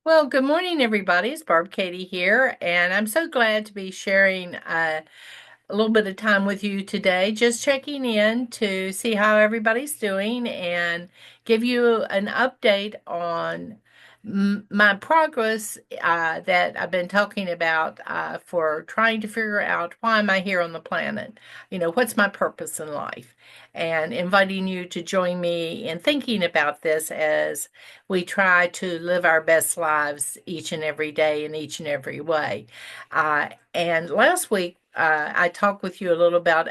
Well, good morning, everybody. It's Barb Katie here, and I'm so glad to be sharing a little bit of time with you today. Just checking in to see how everybody's doing and give you an update on my progress that I've been talking about for trying to figure out why am I here on the planet? What's my purpose in life? And inviting you to join me in thinking about this as we try to live our best lives each and every day in each and every way. And last week, I talked with you a little about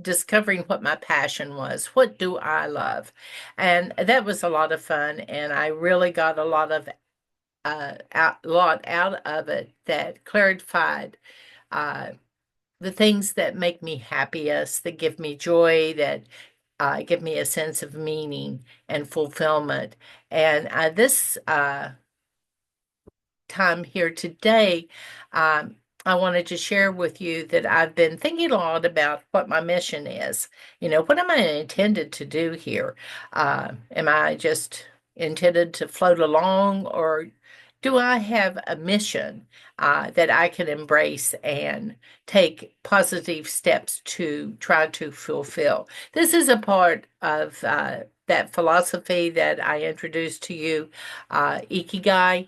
discovering what my passion was. What do I love? And that was a lot of fun, and I really got a lot out of it that clarified uh, the things that make me happiest, that give me joy, that give me a sense of meaning and fulfillment. And this time here today, um, I wanted to share with you that I've been thinking a lot about what my mission is. What am I intended to do here? Am I just intended to float along, or do I have a mission that I can embrace and take positive steps to try to fulfill? This is a part of that philosophy that I introduced to you, Ikigai,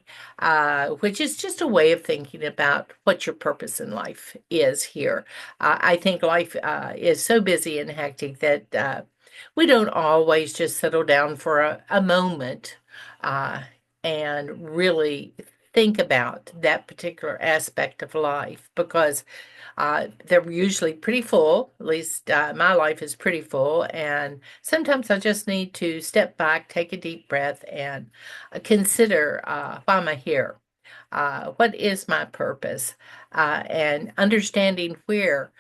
which is just a way of thinking about what your purpose in life is here. I think life is so busy and hectic that we don't always just settle down for a moment uh, and really think about that particular aspect of life because they're usually pretty full. At least my life is pretty full. And sometimes I just need to step back, take a deep breath, and consider why am I here? What is my purpose? And understanding where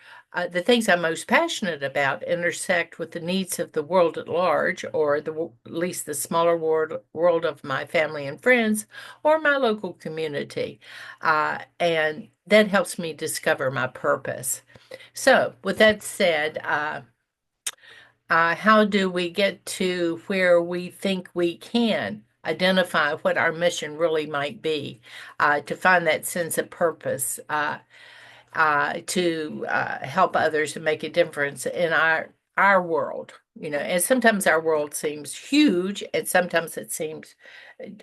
the things I'm most passionate about intersect with the needs of the world at large, or at least the smaller world of my family and friends, or my local community. And that helps me discover my purpose. So, with that said, how do we get to where we think we can identify what our mission really might be, to find that sense of purpose, to help others and make a difference in our world? And sometimes our world seems huge, and sometimes it seems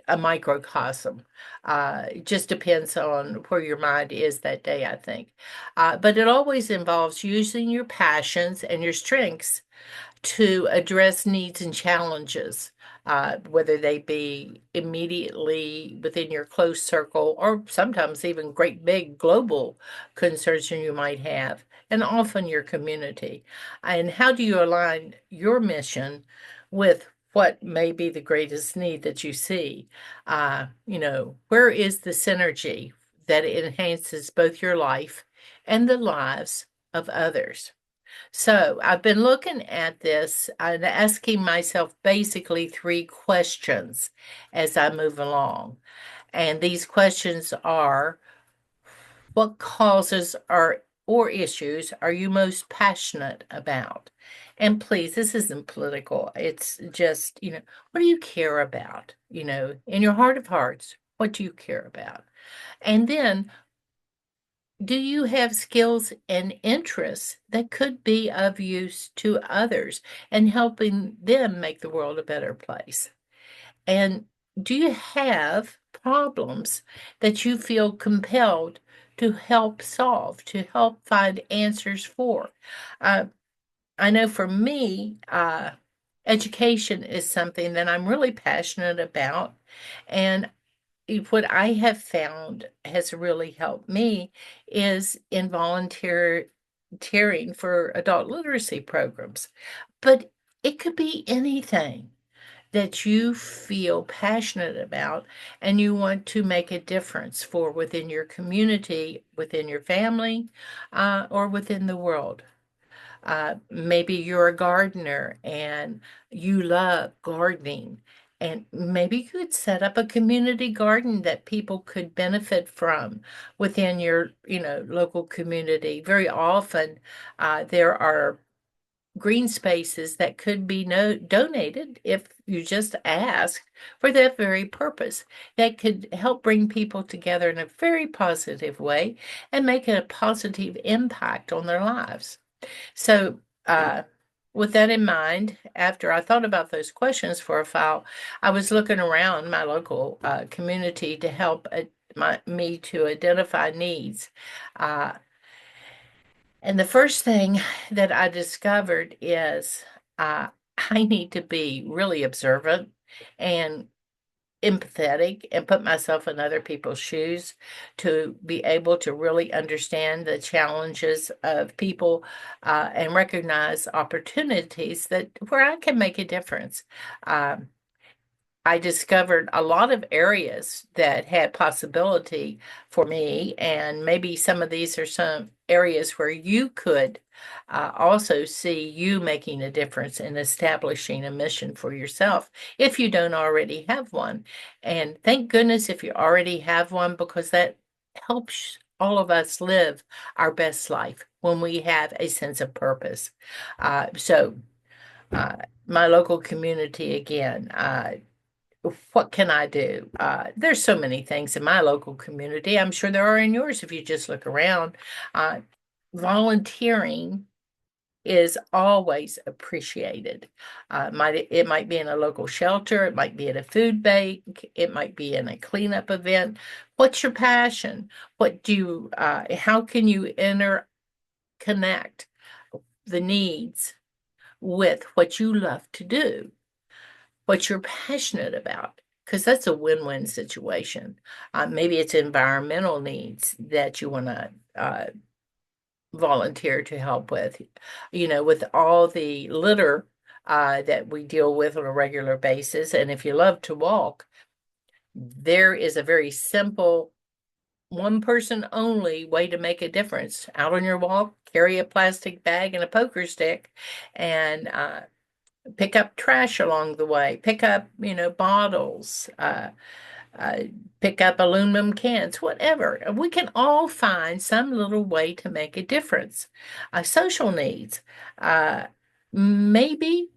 a microcosm. It just depends on where your mind is that day, I think. But it always involves using your passions and your strengths to address needs and challenges, whether they be immediately within your close circle or sometimes even great big global concerns you might have, and often your community. And how do you align your mission with what may be the greatest need that you see? Where is the synergy that enhances both your life and the lives of others? So I've been looking at this and asking myself basically three questions as I move along. And these questions are: what causes or issues are you most passionate about? And please, this isn't political. It's just, what do you care about? In your heart of hearts, what do you care about? And then, do you have skills and interests that could be of use to others and helping them make the world a better place? And do you have problems that you feel compelled to help solve, to help find answers for? Uh, I know for me, education is something that I'm really passionate about. And what I have found has really helped me is in volunteering for adult literacy programs. But it could be anything that you feel passionate about and you want to make a difference for within your community, within your family, or within the world. Maybe you're a gardener and you love gardening, and maybe you could set up a community garden that people could benefit from within your, local community. Very often, there are green spaces that could be donated if you just asked for that very purpose. That could help bring people together in a very positive way and make a positive impact on their lives. So, with that in mind, after I thought about those questions for a while, I was looking around my local community to help me to identify needs. Uh, and the first thing that I discovered is uh, I need to be really observant and empathetic and put myself in other people's shoes to be able to really understand the challenges of people and recognize opportunities that where I can make a difference. Um, I discovered a lot of areas that had possibility for me, and maybe some of these are some areas where you could also see you making a difference in establishing a mission for yourself if you don't already have one. And thank goodness if you already have one, because that helps all of us live our best life when we have a sense of purpose. So, uh, my local community again. What can I do? There's so many things in my local community. I'm sure there are in yours if you just look around. Uh, Volunteering is always appreciated. It might be in a local shelter, it might be at a food bank, it might be in a cleanup event. What's your passion? How can you interconnect the needs with what you love to do? What you're passionate about, because that's a win-win situation. Maybe it's environmental needs that you want to volunteer to help with. With all the litter that we deal with on a regular basis. And if you love to walk, there is a very simple, one person only way to make a difference. Out on your walk, carry a plastic bag and a poker stick, and pick up trash along the way, pick up, bottles, uh, pick up aluminum cans, whatever. We can all find some little way to make a difference. Social needs. Uh, Maybe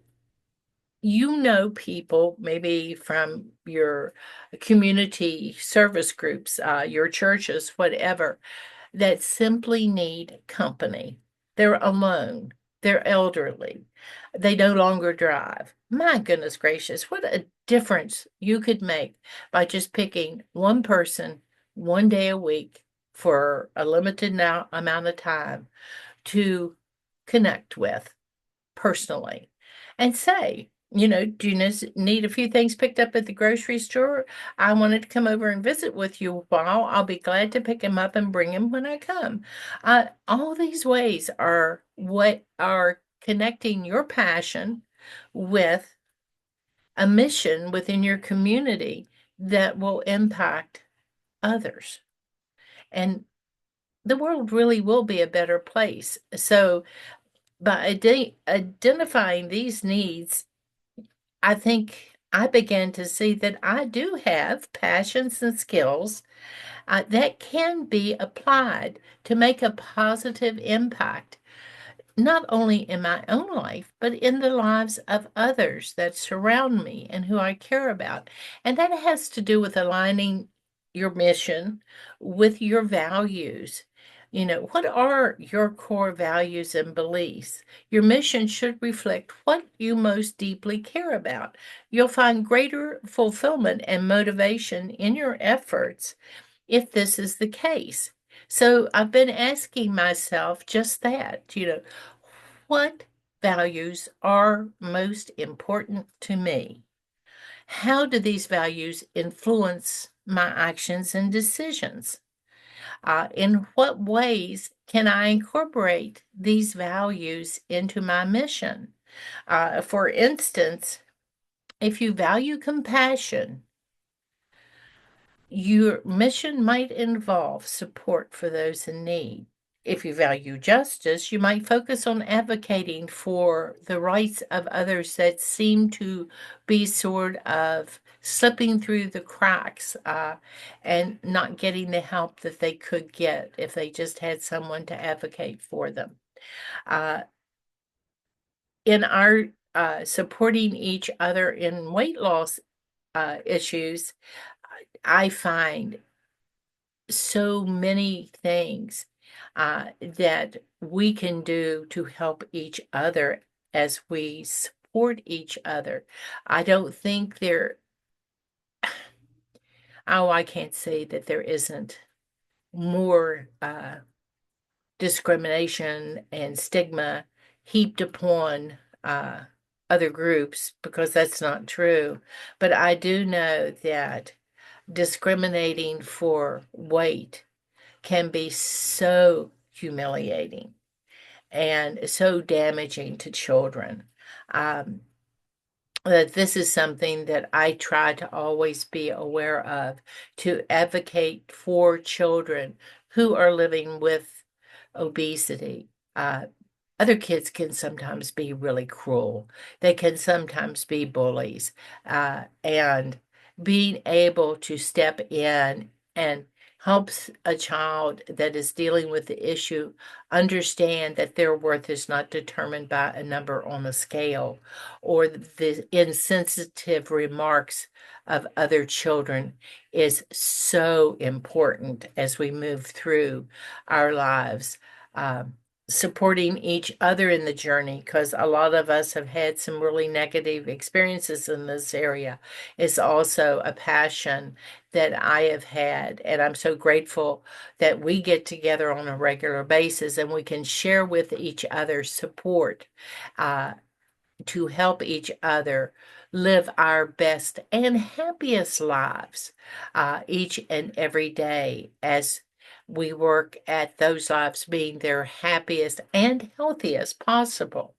people, maybe from your community service groups, your churches, whatever, that simply need company. They're alone. They're elderly. They no longer drive. My goodness gracious, what a difference you could make by just picking one person 1 day a week for a limited now amount of time to connect with personally and say, do you need a few things picked up at the grocery store? I wanted to come over and visit with you a while. I'll be glad to pick him up and bring him when I come. All these ways are what are connecting your passion with a mission within your community that will impact others. And the world really will be a better place. So, by identifying these needs, I think I began to see that I do have passions and skills that can be applied to make a positive impact, not only in my own life, but in the lives of others that surround me and who I care about. And that has to do with aligning your mission with your values. What are your core values and beliefs? Your mission should reflect what you most deeply care about. You'll find greater fulfillment and motivation in your efforts if this is the case. So I've been asking myself just that, what values are most important to me? How do these values influence my actions and decisions? In what ways can I incorporate these values into my mission? For instance, if you value compassion, your mission might involve support for those in need. If you value justice, you might focus on advocating for the rights of others that seem to be sort of slipping through the cracks and not getting the help that they could get if they just had someone to advocate for them. Uh, in our supporting each other in weight loss issues, I find so many things that we can do to help each other as we support each other. I don't think there, oh, I can't say that there isn't more discrimination and stigma heaped upon other groups because that's not true. But I do know that discriminating for weight can be so humiliating and so damaging to children. Um, that this is something that I try to always be aware of to advocate for children who are living with obesity. Other kids can sometimes be really cruel. They can sometimes be bullies. And being able to step in and helps a child that is dealing with the issue understand that their worth is not determined by a number on a scale or the insensitive remarks of other children is so important as we move through our lives. Um, Supporting each other in the journey, because a lot of us have had some really negative experiences in this area, is also a passion that I have had. And I'm so grateful that we get together on a regular basis and we can share with each other support. To help each other live our best and happiest lives each and every day as we work at those lives being their happiest and healthiest possible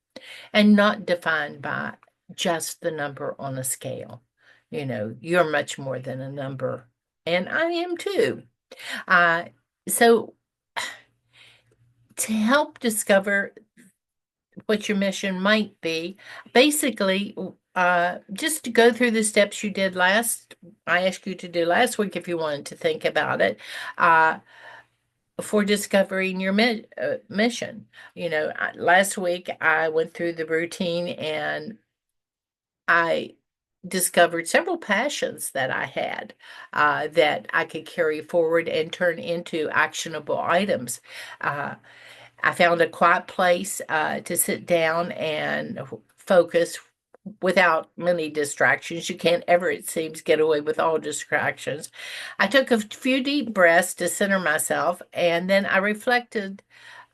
and not defined by just the number on a scale. You know, you're much more than a number, and I am too. Uh, so, to help discover what your mission might be. Basically, just to go through the steps you did I asked you to do last week if you wanted to think about it, uh, for discovering your mission. You know, last week I went through the routine and I discovered several passions that I had that I could carry forward and turn into actionable items. Uh, I found a quiet place to sit down and focus without many distractions. You can't ever, it seems, get away with all distractions. I took a few deep breaths to center myself, and then I reflected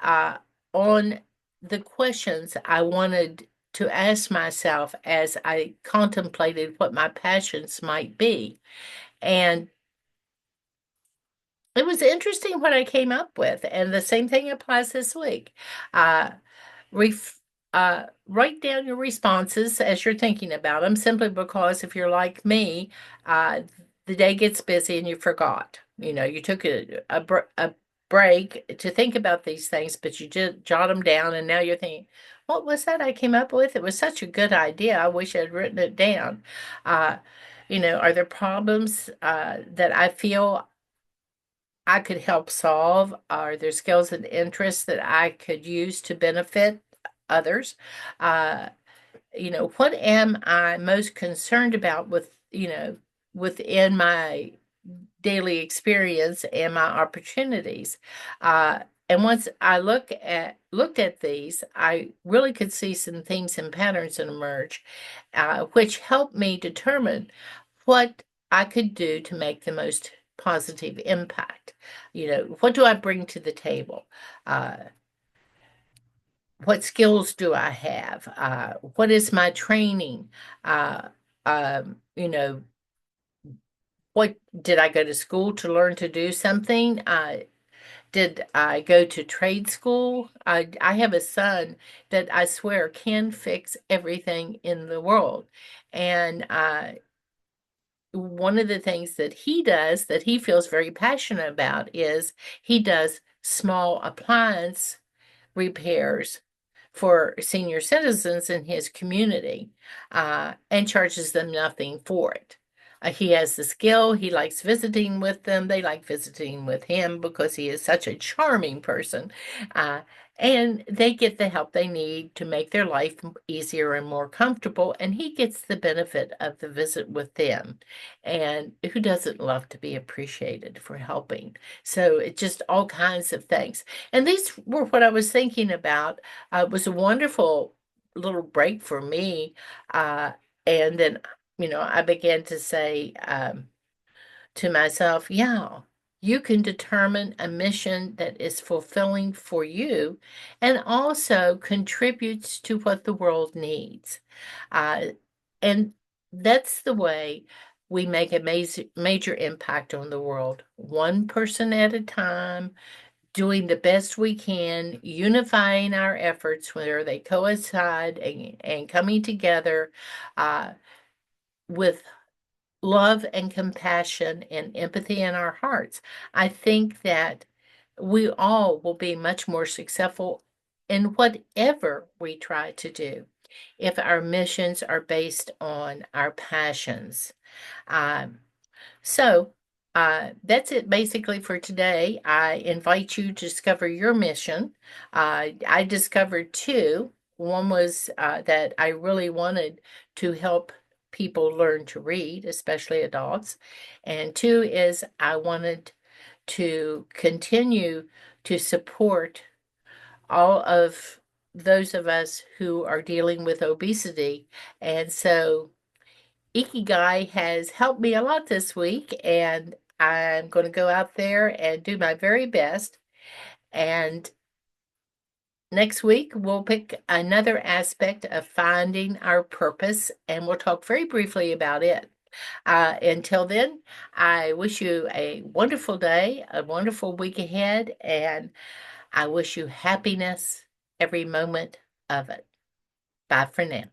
uh, on the questions I wanted to ask myself as I contemplated what my passions might be. And it was interesting what I came up with, and the same thing applies this week. Uh, ref Write down your responses as you're thinking about them, simply because if you're like me, uh, the day gets busy and you forgot. You know, you took a break to think about these things, but you just jot them down, and now you're thinking, what was that I came up with? It was such a good idea. I wish I'd written it down. Uh, you know, are there problems that I feel I could help solve? Are there skills and interests that I could use to benefit others? Uh, you know, what am I most concerned about within my daily experience and my opportunities? Uh, and once I looked at these, I really could see some themes and patterns emerge, which helped me determine what I could do to make the most positive impact. You know, what do I bring to the table? Uh, what skills do I have? What is my training? Uh, you know, what did I go to school to learn to do something? Did I go to trade school? I have a son that I swear can fix everything in the world. And one of the things that he does that he feels very passionate about is he does small appliance repairs for senior citizens in his community and charges them nothing for it. He has the skill. He likes visiting with them. They like visiting with him because he is such a charming person. Uh, and they get the help they need to make their life easier and more comfortable, and he gets the benefit of the visit with them. And who doesn't love to be appreciated for helping? So it just all kinds of things. And these were what I was thinking about. It was a wonderful little break for me. And then, I began to say, to myself, yeah, you can determine a mission that is fulfilling for you and also contributes to what the world needs. Uh, and that's the way we make a major impact on the world, one person at a time, doing the best we can, unifying our efforts where they coincide and coming together uh, with love and compassion and empathy in our hearts. I think that we all will be much more successful in whatever we try to do if our missions are based on our passions. Um, so that's it basically for today. I invite you to discover your mission. I discovered two. One was that I really wanted to help people learn to read, especially adults. And two is I wanted to continue to support all of those of us who are dealing with obesity. And so Ikigai has helped me a lot this week, and I'm going to go out there and do my very best. And next week, we'll pick another aspect of finding our purpose, and we'll talk very briefly about it. Until then, I wish you a wonderful day, a wonderful week ahead, and I wish you happiness every moment of it. Bye for now.